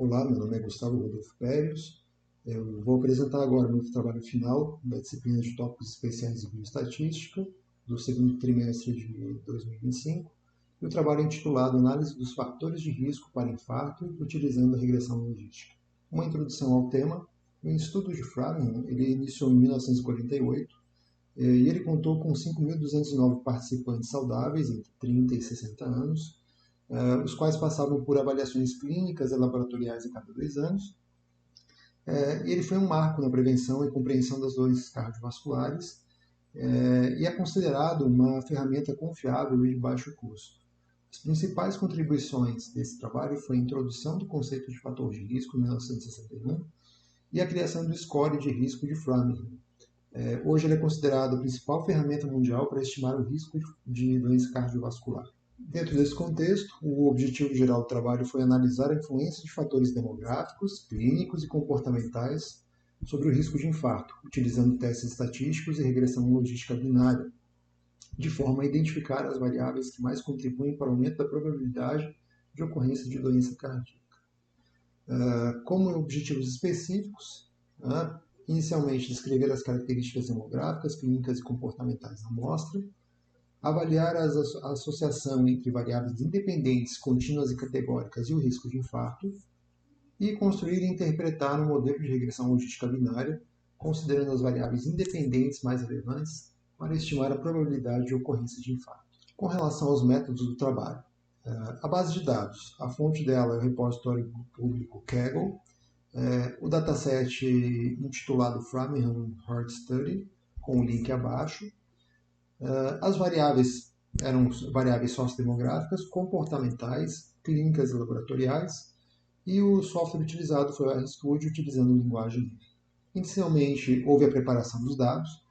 Olá, meu nome é Gustavo Rodolfo Pérez. Eu vou apresentar agora o meu trabalho final da disciplina de tópicos especiais de bioestatística do segundo trimestre de 2025 e o trabalho intitulado Análise dos fatores de risco para infarto utilizando a regressão logística. Uma introdução ao tema. O Instituto de Framingham ele iniciou em 1948 e ele contou com 5.209 participantes saudáveis entre 30 e 60 anos, os quais passavam por avaliações clínicas e laboratoriais a cada 2 anos. E ele foi um marco na prevenção e compreensão das doenças cardiovasculares e é considerado uma ferramenta confiável e de baixo custo. As principais contribuições desse trabalho foi a introdução do conceito de fator de risco em 1961 e a criação do score de risco de Framingham. Hoje ele é considerado a principal ferramenta mundial para estimar o risco de doença cardiovascular. Dentro desse contexto, o objetivo geral do trabalho foi analisar a influência de fatores demográficos, clínicos e comportamentais sobre o risco de infarto, utilizando testes estatísticos e regressão logística binária, de forma a identificar as variáveis que mais contribuem para o aumento da probabilidade de ocorrência de doença cardíaca. Como objetivos específicos, inicialmente descrever as características demográficas, clínicas e comportamentais da amostra, avaliar a associação entre variáveis independentes, contínuas e categóricas e o risco de infarto, e construir e interpretar um modelo de regressão logística binária, considerando as variáveis independentes mais relevantes para estimar a probabilidade de ocorrência de infarto. Com relação aos métodos do trabalho, a base de dados, a fonte dela é o repositório público Kaggle, o dataset intitulado Framingham Heart Study, com o link abaixo. As variáveis eram variáveis sociodemográficas, comportamentais, clínicas e laboratoriais, e o software utilizado foi o RStudio, utilizando linguagem livre. Inicialmente, houve a preparação dos dados,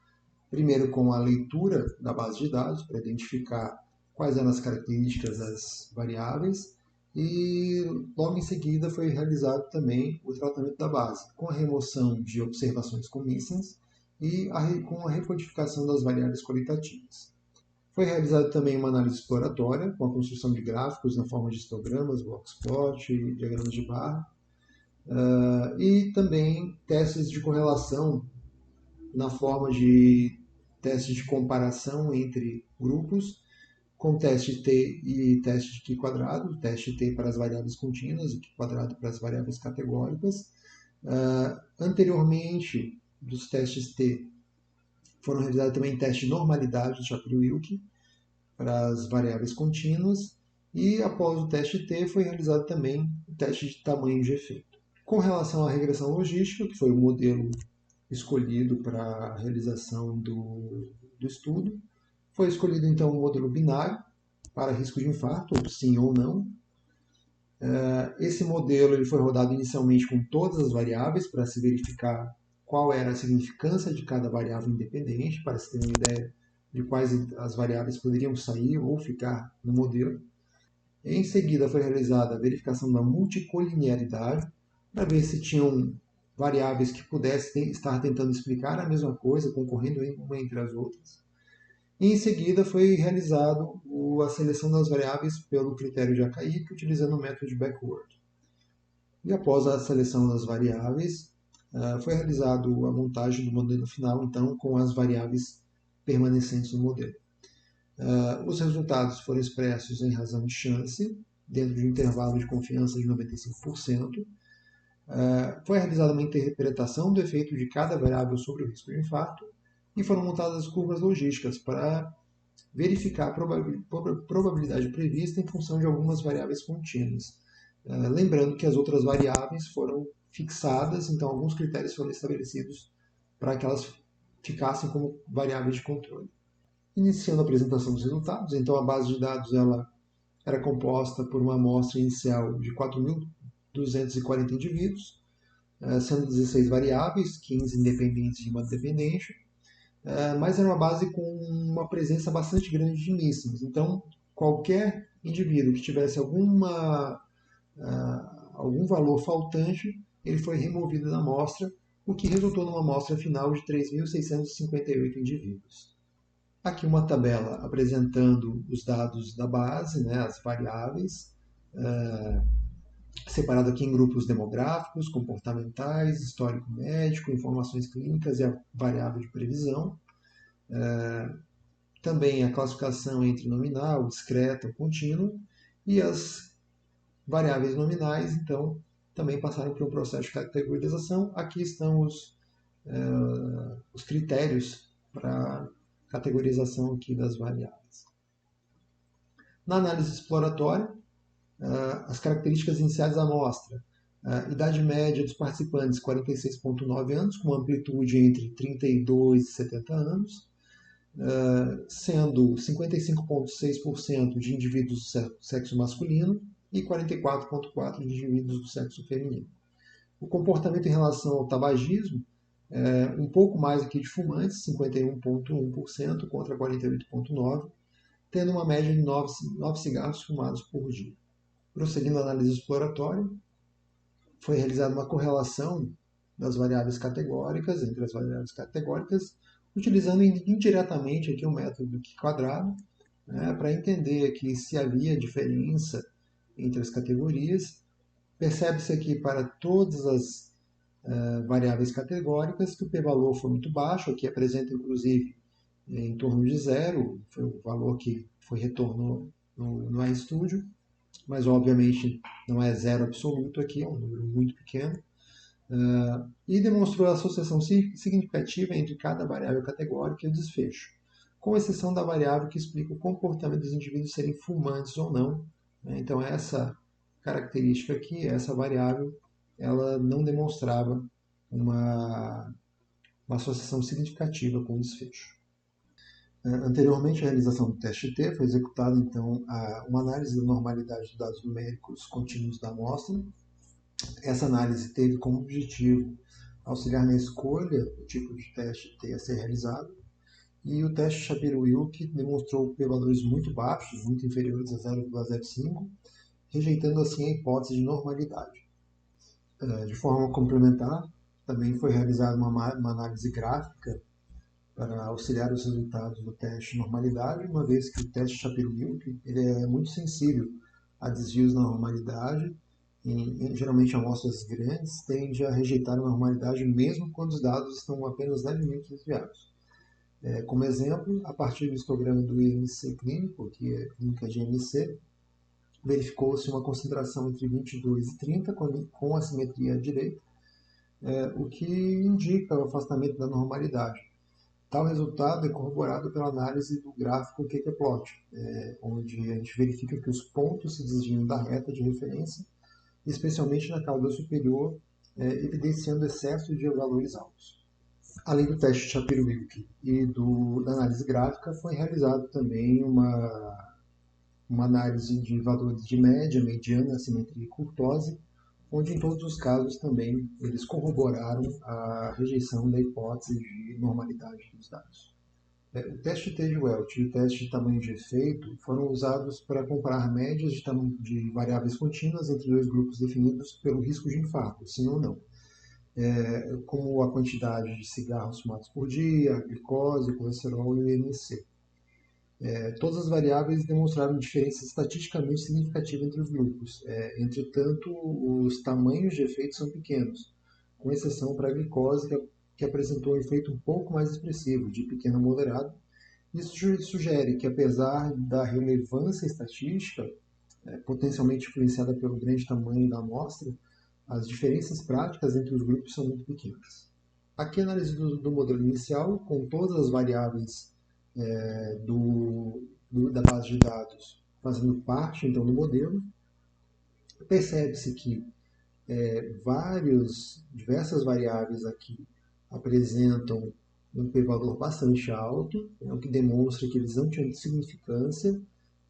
primeiro com a leitura da base de dados, para identificar quais eram as características das variáveis, e logo em seguida foi realizado também o tratamento da base, com a remoção de observações com missings, e com a recodificação das variáveis qualitativas. Foi realizada também uma análise exploratória, com a construção de gráficos na forma de histogramas, boxplot e diagramas de barra, e também testes de correlação na forma de testes de comparação entre grupos, com teste T e teste de Q quadrado, teste T para as variáveis contínuas e Q quadrado para as variáveis categóricas. Anteriormente, dos testes T, foram realizados também testes de normalidade do Shapiro-Wilk para as variáveis contínuas, e após o teste T foi realizado também o teste de tamanho de efeito. Com relação à regressão logística, que foi o modelo escolhido para a realização do estudo, foi escolhido então um modelo binário para risco de infarto, ou sim ou não. Esse modelo ele foi rodado inicialmente com todas as variáveis para se verificar qual era a significância de cada variável independente, para se ter uma ideia de quais as variáveis poderiam sair ou ficar no modelo. Em seguida foi realizada a verificação da multicolinearidade, para ver se tinham variáveis que pudessem estar tentando explicar a mesma coisa, concorrendo uma entre as outras. E em seguida foi realizado a seleção das variáveis pelo critério de Akaique, utilizando o método de backward. E após a seleção das variáveis, foi realizada a montagem do modelo final, então, com as variáveis permanecentes no modelo. Os resultados foram expressos em razão de chance, dentro de um intervalo de confiança de 95%. Foi realizada uma interpretação do efeito de cada variável sobre o risco de infarto e foram montadas curvas logísticas para verificar a probabilidade prevista em função de algumas variáveis contínuas. Lembrando que as outras variáveis foram fixadas, então alguns critérios foram estabelecidos para que elas ficassem como variáveis de controle. Iniciando a apresentação dos resultados, então a base de dados ela era composta por uma amostra inicial de 4.240 indivíduos, sendo 16 variáveis, 15 independentes e uma dependente, mas era uma base com uma presença bastante grande de missings. Então, qualquer indivíduo que tivesse algum valor faltante, ele foi removido da amostra, o que resultou numa amostra final de 3.658 indivíduos. Aqui uma tabela apresentando os dados da base, as variáveis, separado aqui em grupos demográficos, comportamentais, histórico médico, informações clínicas e a variável de previsão. Também a classificação entre nominal, discreta ou contínua, e as variáveis nominais, então, também passaram por um processo de categorização. Aqui estão os critérios para categorização aqui das variáveis. Na análise exploratória, as características iniciais da amostra. Idade média dos participantes, 46,9 anos, com amplitude entre 32 e 70 anos, sendo 55,6% de indivíduos do sexo masculino e 44,4% de indivíduos do sexo feminino. O comportamento em relação ao tabagismo, um pouco mais aqui de fumantes, 51,1% contra 48,9%, tendo uma média de 9 cigarros fumados por dia. Prosseguindo a análise exploratória, foi realizada uma correlação das variáveis categóricas entre as variáveis categóricas, utilizando indiretamente aqui o método do Q quadrado, para entender aqui se havia diferença entre as categorias. Percebe-se aqui para todas as variáveis categóricas que o p-valor foi muito baixo, aqui apresenta inclusive em torno de zero, foi o valor que foi retornou no RStudio, mas obviamente não é zero absoluto aqui, é um número muito pequeno, e demonstrou a associação significativa entre cada variável categórica e o desfecho, com exceção da variável que explica o comportamento dos indivíduos serem fumantes ou não. Então essa característica aqui, essa variável, ela não demonstrava uma associação significativa com o desfecho. Anteriormente à realização do teste T, foi executada então uma análise da normalidade dos dados numéricos contínuos da amostra. Essa análise teve como objetivo auxiliar na escolha do tipo de teste T a ser realizado, e o teste Shapiro-Wilk demonstrou p-valores muito baixos, muito inferiores a 0,05, rejeitando assim a hipótese de normalidade. De forma complementar, também foi realizada uma análise gráfica para auxiliar os resultados do teste de normalidade, uma vez que o teste Shapiro-Wilk ele é muito sensível a desvios na normalidade, e geralmente amostras grandes tendem a rejeitar a normalidade mesmo quando os dados estão apenas levemente desviados. Como exemplo, a partir do histograma do IMC clínico, que é clínica de IMC, verificou-se uma concentração entre 22 e 30 com assimetria à direita, o que indica o afastamento da normalidade. Tal resultado é corroborado pela análise do gráfico QQ-plot, onde a gente verifica que os pontos se desviam da reta de referência, especialmente na cauda superior, evidenciando excesso de valores altos. Além do teste Shapiro-Wilk e da análise gráfica, foi realizado também uma análise de valores de média, mediana, assimetria e curtose, onde em todos os casos também eles corroboraram a rejeição da hipótese de normalidade dos dados. O teste T de Welch e o teste de tamanho de efeito foram usados para comparar médias de variáveis contínuas entre dois grupos definidos pelo risco de infarto, sim ou não, como a quantidade de cigarros fumados por dia, a glicose, o colesterol e o IMC. Todas as variáveis demonstraram diferença estatisticamente significativa entre os grupos. Entretanto, os tamanhos de efeito são pequenos, com exceção para a glicose, que apresentou um efeito um pouco mais expressivo, de pequeno a moderado. Isso sugere que, apesar da relevância estatística, potencialmente influenciada pelo grande tamanho da amostra, as diferenças práticas entre os grupos são muito pequenas. Aqui a análise do modelo inicial, com todas as variáveis da base de dados fazendo parte então do modelo, percebe-se que diversas variáveis aqui apresentam um p-valor bastante alto, o que demonstra que eles não tinham significância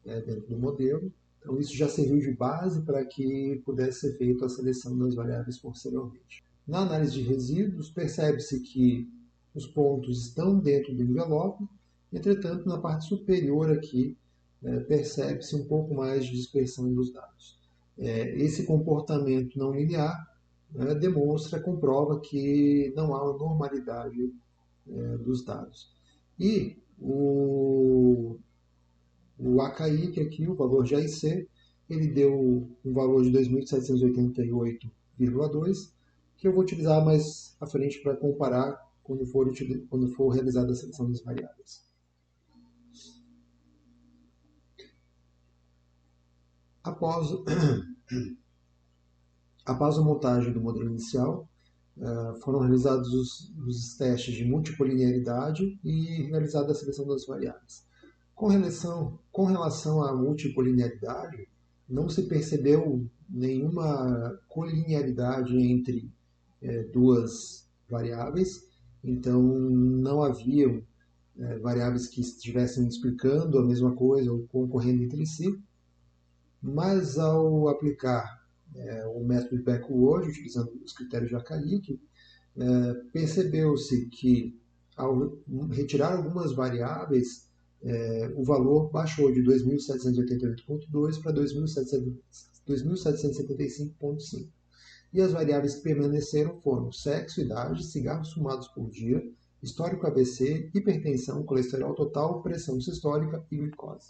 dentro do modelo. Então isso já serviu de base para que pudesse ser feita a seleção das variáveis posteriormente. Na análise de resíduos, percebe-se que os pontos estão dentro do envelope. Entretanto, na parte superior aqui, percebe-se um pouco mais de dispersão dos dados. Esse comportamento não linear comprova que não há uma normalidade dos dados. E o AKI, que aqui o valor de AIC, ele deu um valor de 2.788,2, que eu vou utilizar mais à frente para comparar quando for realizada a seleção das variáveis. Após a montagem do modelo inicial, foram realizados os testes de multipolinearidade e realizada a seleção das variáveis. Com relação à multipolinearidade, não se percebeu nenhuma colinearidade entre duas variáveis, então não haviam variáveis que estivessem explicando a mesma coisa ou concorrendo entre si, mas ao aplicar o método de backward, utilizando os critérios de Akalik, percebeu-se que ao retirar algumas variáveis, o valor baixou de 2.788,2 para 2.775,5. E as variáveis que permaneceram foram sexo, idade, cigarros fumados por dia, histórico AVC, hipertensão, colesterol total, pressão sistólica e glicose.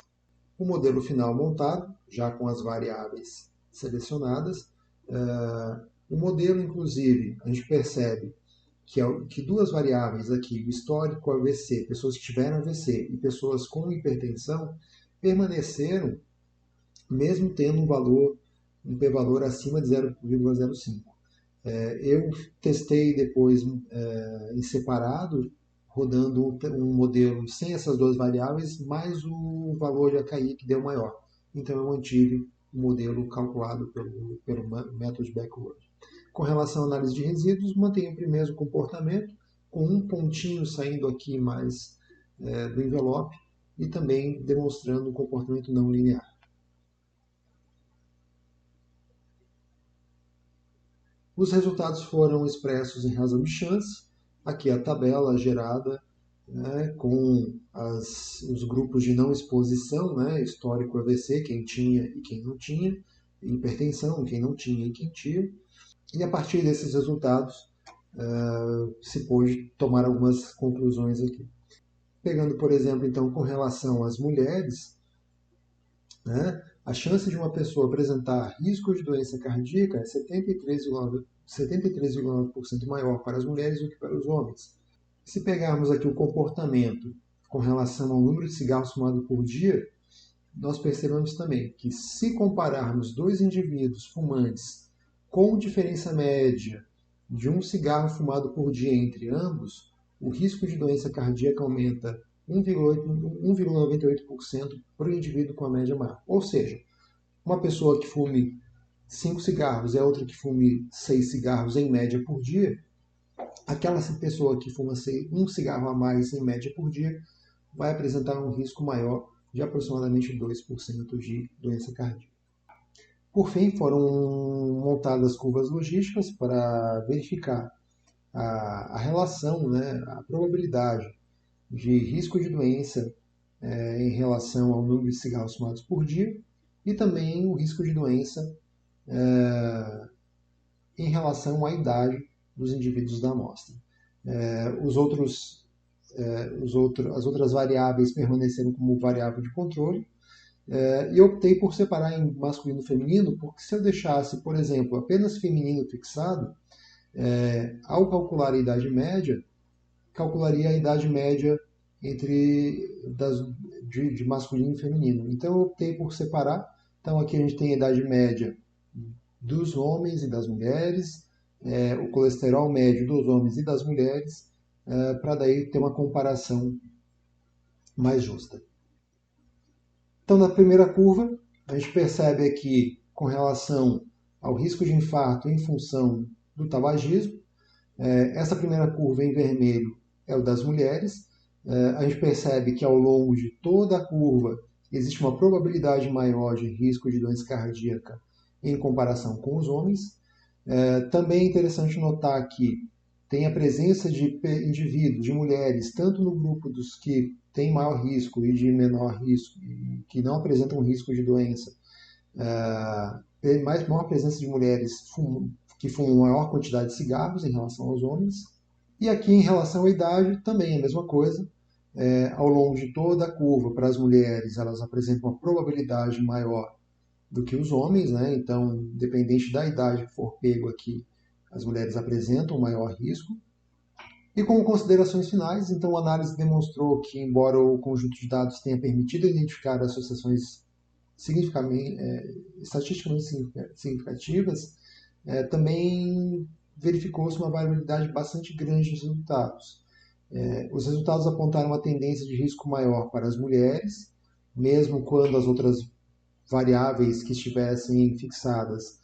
O modelo final montado, já com as variáveis selecionadas, o modelo, inclusive, a gente percebe que duas variáveis aqui, o histórico AVC, pessoas que tiveram AVC e pessoas com hipertensão, permaneceram mesmo tendo um p-valor acima de 0,05. Eu testei depois em separado, rodando um modelo sem essas duas variáveis, mais o valor de AKI que deu maior. Então eu mantive o modelo calculado pelo método de backward. Com relação à análise de resíduos, mantenho o mesmo comportamento, com um pontinho saindo aqui mais do envelope e também demonstrando um comportamento não linear. Os resultados foram expressos em razão de chance. Aqui a tabela gerada com os grupos de não exposição, histórico AVC, quem tinha e quem não tinha, hipertensão, quem não tinha e quem tinha. E a partir desses resultados, se pôde tomar algumas conclusões aqui. Pegando, por exemplo, então, com relação às mulheres, a chance de uma pessoa apresentar risco de doença cardíaca é 73,9% maior para as mulheres do que para os homens. Se pegarmos aqui o comportamento com relação ao número de cigarros fumados por dia, nós percebemos também que se compararmos dois indivíduos fumantes com diferença média de um cigarro fumado por dia entre ambos, o risco de doença cardíaca aumenta 1,98% para o indivíduo com a média maior. Ou seja, uma pessoa que fume 5 cigarros e a outra que fume 6 cigarros em média por dia, aquela pessoa que fuma um cigarro a mais em média por dia vai apresentar um risco maior de aproximadamente 2% de doença cardíaca. Por fim, foram montadas curvas logísticas para verificar a relação, a probabilidade de risco de doença em relação ao número de cigarros fumados por dia e também o risco de doença em relação à idade dos indivíduos da amostra. As outras variáveis permaneceram como variável de controle, e eu optei por separar em masculino e feminino, porque se eu deixasse, por exemplo, apenas feminino fixado, ao calcular a idade média, calcularia a idade média de masculino e feminino. Então eu optei por separar. Então aqui a gente tem a idade média dos homens e das mulheres, o colesterol médio dos homens e das mulheres, para daí ter uma comparação mais justa. Então, na primeira curva, a gente percebe aqui com relação ao risco de infarto em função do tabagismo. Essa primeira curva em vermelho é o das mulheres. A gente percebe que ao longo de toda a curva existe uma probabilidade maior de risco de doença cardíaca em comparação com os homens. Também é interessante notar que tem a presença de indivíduos, de mulheres, tanto no grupo dos que têm maior risco e de menor risco, que não apresentam risco de doença, maior presença de mulheres que fumam maior quantidade de cigarros em relação aos homens. E aqui, em relação à idade, também é a mesma coisa. Ao longo de toda a curva, para as mulheres, elas apresentam uma probabilidade maior do que os homens, né? Então, independente da idade que for pego aqui, as mulheres apresentam maior risco. E como considerações finais, então a análise demonstrou que, embora o conjunto de dados tenha permitido identificar associações estatisticamente significativas, também verificou-se uma variabilidade bastante grande nos resultados. Os resultados apontaram uma tendência de risco maior para as mulheres, mesmo quando as outras variáveis que estivessem fixadas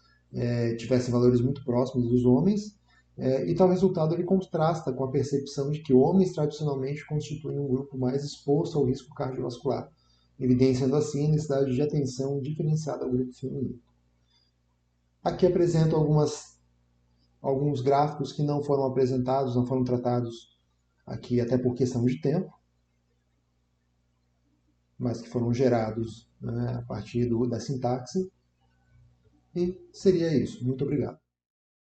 tivessem valores muito próximos dos homens, e tal resultado ele contrasta com a percepção de que homens tradicionalmente constituem um grupo mais exposto ao risco cardiovascular, evidenciando assim a necessidade de atenção diferenciada ao grupo feminino. Aqui apresento alguns gráficos que não foram apresentados, não foram tratados aqui até por questão de tempo, mas que foram gerados, né, a partir da sintaxe. E seria isso. Muito obrigado.